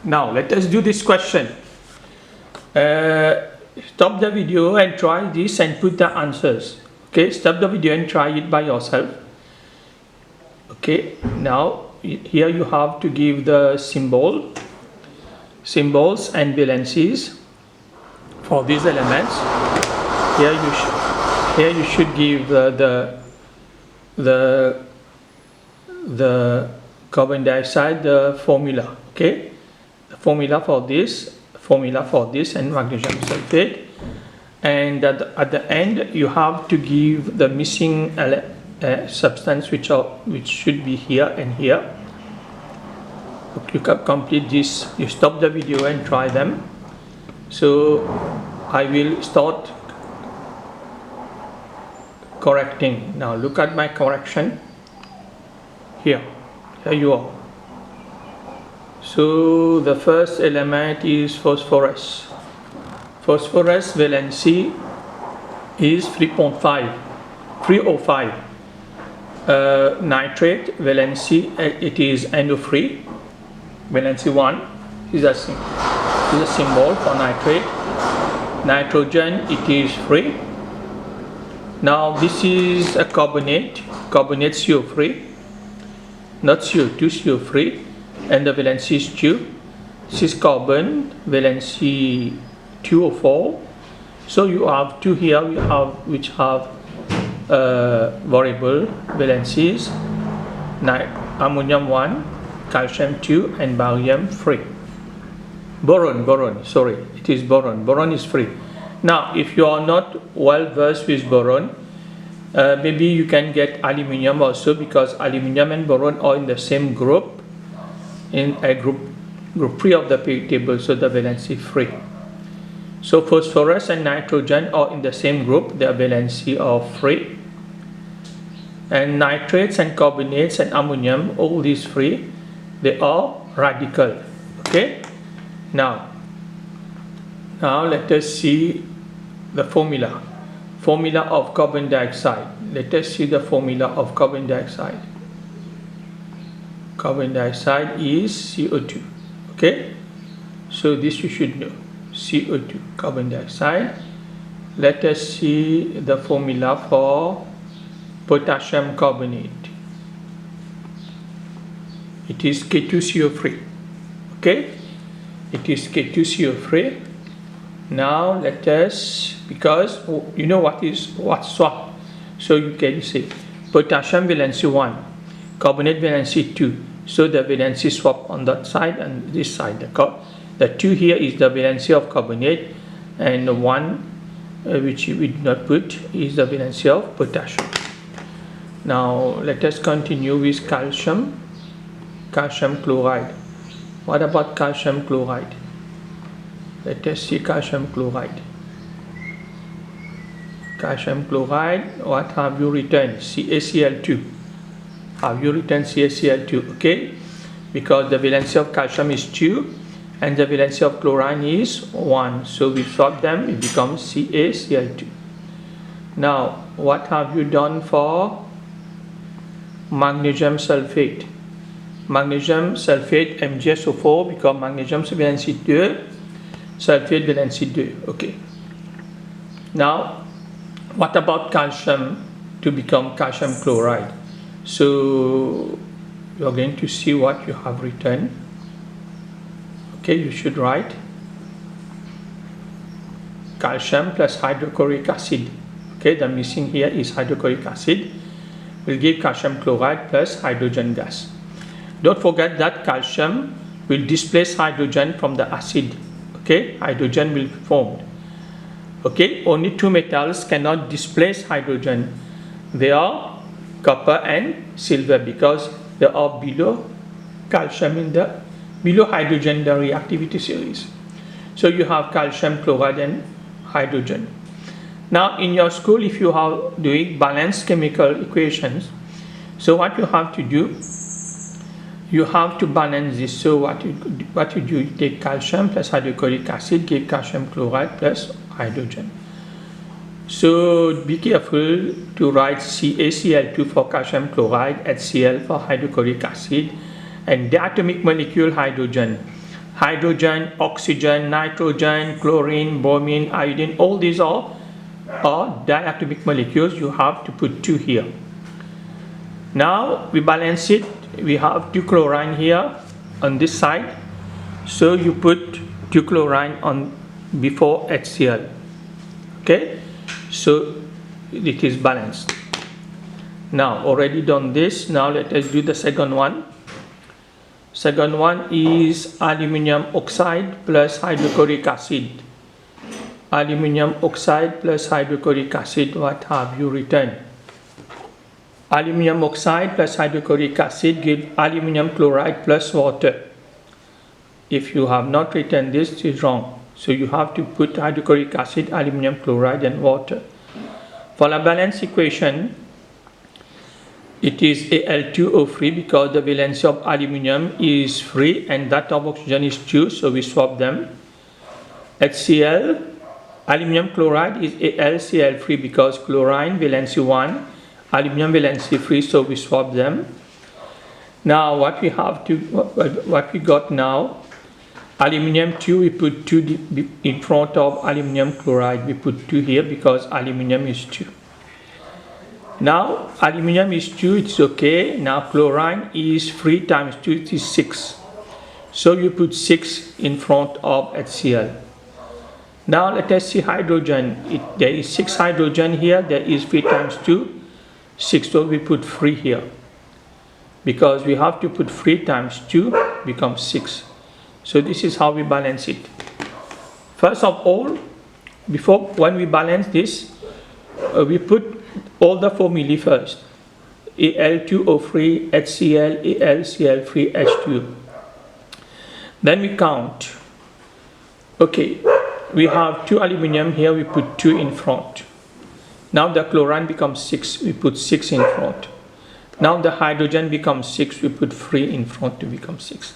Now let us do this question. Stop the video and try this and put the answers. Okay, stop the video and try it by yourself. Okay, now here you have to give the symbols and valencies for these elements. Here you should give the carbon dioxide, the formula. Okay, the formula for this and magnesium sulfate, and at the end you have to give the missing substance which should be here and here. You can complete this. You stop the video and try them. So I will start correcting. Now look at my correction. Here you are. So the first element is phosphorus. Phosphorus valency is 305. Nitrate valency, it is NO3. Valency 1 is a symbol for nitrate. Nitrogen, it is 3. Now this is a carbonate CO3, not CO2, CO3, and the valency is 2. This is carbon, valency 204. So you have 2 here which have variable valencies, ammonium 1, calcium 2, and barium 3. Boron, sorry, it is boron. Boron is 3. Now, if you are not well versed with boron, maybe you can get aluminium also, because aluminium and boron are in the same group, in a group 3 of the periodic table, so the valency 3. So phosphorus and nitrogen are in the same group, their valency of 3. And nitrates and carbonates and ammonium, all these 3, they are radical. Okay. Now let us see the formula of carbon dioxide. Let us see the formula of carbon dioxide. Carbon dioxide is CO2. Okay, so this you should know. CO2, carbon dioxide. Let us see the formula for potassium carbonate. It is K2CO3. Okay, it is K2CO3. Now let us, because you know what's swap, so you can say potassium valency 1, carbonate valency 2. So the valency swap on that side and this side. The 2 here is the valency of carbonate, and the 1 which we did not put is the valency of potassium. Now let us continue with calcium chloride. What about calcium chloride? Let us see calcium chloride. Calcium chloride, what have you written? CaCl2. Have you written CaCl2? Okay, because the valency of calcium is 2 and the valency of chlorine is 1. So we swap them, it becomes CaCl2. Now, what have you done for magnesium sulfate? Magnesium sulfate MgSO4 become magnesium valency 2, sulfate valency 2. Okay. Now, what about calcium to become calcium chloride? So you are going to see what you have written. Okay, you should write calcium plus hydrochloric acid. Okay, the missing here is hydrochloric acid. Will give calcium chloride plus hydrogen gas. Don't forget that calcium will displace hydrogen from the acid. Okay, hydrogen will be formed. Okay, only 2 metals cannot displace hydrogen. They are copper and silver, because they are below calcium below hydrogen in the reactivity series. So you have calcium chloride and hydrogen. Now in your school, if you are doing balanced chemical equations, so what you have to do, you have to balance this. So what you do, you take calcium plus hydrochloric acid, give calcium chloride plus hydrogen. So be careful to write CaCl2 for calcium chloride, HCl for hydrochloric acid, and the atomic molecule hydrogen. hydrogen, oxygen, nitrogen, chlorine, bromine, iodine, all these are diatomic molecules. You have to put 2 here. Now we balance it. We have 2 chlorine here on this side, so you put 2 chlorine on before HCl. Okay, so it is balanced. Now already done this. Now let us do the second one. Second one is aluminium oxide plus hydrochloric acid. Aluminium oxide plus hydrochloric acid. What have you written? Aluminium oxide plus hydrochloric acid give aluminium chloride plus water. If you have not written this, it is wrong. So you have to put hydrochloric acid, aluminium chloride and water. For the balance equation, it is Al2O3 because the valency of aluminium is 3 and that of oxygen is 2, so we swap them. HCl, aluminium chloride is AlCl3 because chlorine valency 1, aluminium valency 3, so we swap them. Now what we got now, aluminium 2, we put 2 in front of aluminium chloride. We put 2 here because aluminium is 2. Now aluminium is 2, it's okay. Now chlorine is 3 times 2, it is 6. So you put 6 in front of HCl. Now let us see hydrogen. There is 6 hydrogen here. There is 3 times 2, 6. So we put 3 here. Because we have to put 3 times 2 becomes 6. So this is how we balance it. First of all, when we balance this, we put all the formulae first. Al2O3, HCl, AlCl3, H2. Then we count. Okay, we have 2 aluminium here, we put 2 in front. Now the chlorine becomes 6, we put 6 in front. Now the hydrogen becomes 6, we put 3 in front to become 6.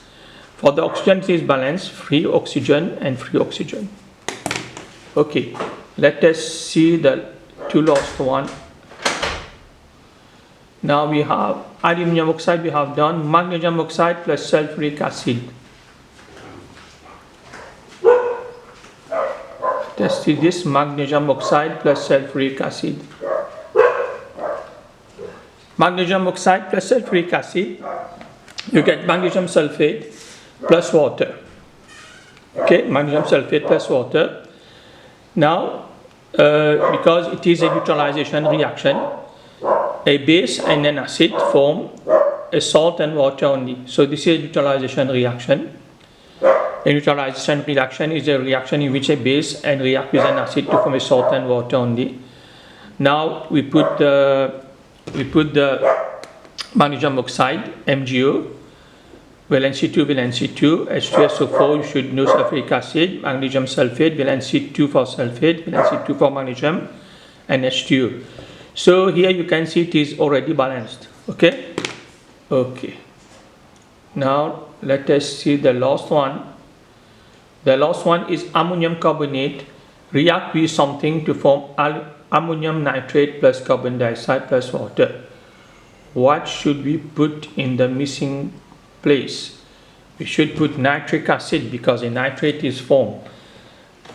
For the oxygen it is balanced, 3 oxygen and 3 oxygen. Okay, let us see the 2 last one. Now we have aluminium oxide, we have done magnesium oxide plus sulfuric acid. Let's see this magnesium oxide plus sulfuric acid. Magnesium oxide plus sulfuric acid, you get magnesium sulfate plus water. Okay, magnesium sulfate plus water. Now, because it is a neutralization reaction, a base and an acid form a salt and water only. So this is a neutralization reaction. A neutralization reaction is a reaction in which a base and react with an acid to form a salt and water only. Now we put the magnesium oxide, MgO, valency 2, H2SO4, you should know sulfuric acid, magnesium sulfate, valency 2 for sulfate, valency 2 for magnesium, and H2O. So here you can see it is already balanced. Okay. Now let us see the last one. The last one is ammonium carbonate react with something to form ammonium nitrate plus carbon dioxide plus water. What should we put in the missing place? We should put nitric acid because a nitrate is formed.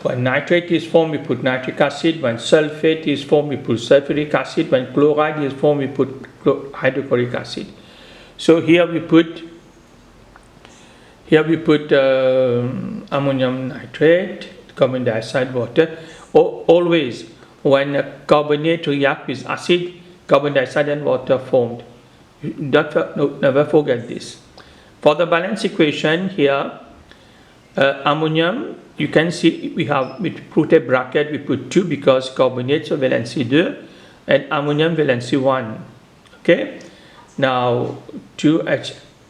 When nitrate is formed, we put nitric acid. When sulfate is formed, we put sulfuric acid. When chloride is formed, we put hydrochloric acid. So here we put ammonium nitrate, carbon dioxide, water. Always when a carbonate react with acid, carbon dioxide and water formed. Never forget this. For the balance equation here, ammonium, you can see we put a bracket, we put 2 because carbonate, so valency 2, and ammonium valency 1. Okay, now 2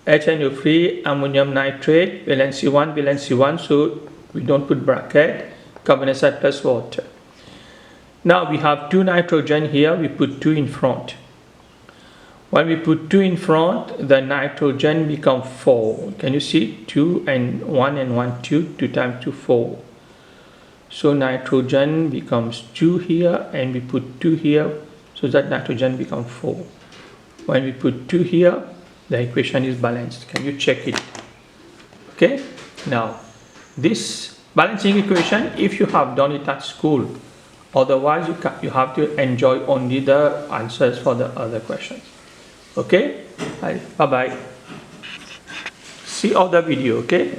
HNO3, ammonium nitrate, valency 1, so we don't put bracket, carbon dioxide plus water. Now we have 2 nitrogen here, we put 2 in front. When we put 2 in front, the nitrogen becomes 4. Can you see? 2 and 1 and 1, 2. 2 times 2, 4. So nitrogen becomes 2 here and we put 2 here. So that nitrogen becomes 4. When we put 2 here, the equation is balanced. Can you check it? Okay. Now this balancing equation if you have done it at school. Otherwise, you have to enjoy only the answers for the other questions. Okay, bye bye. See other video. Okay.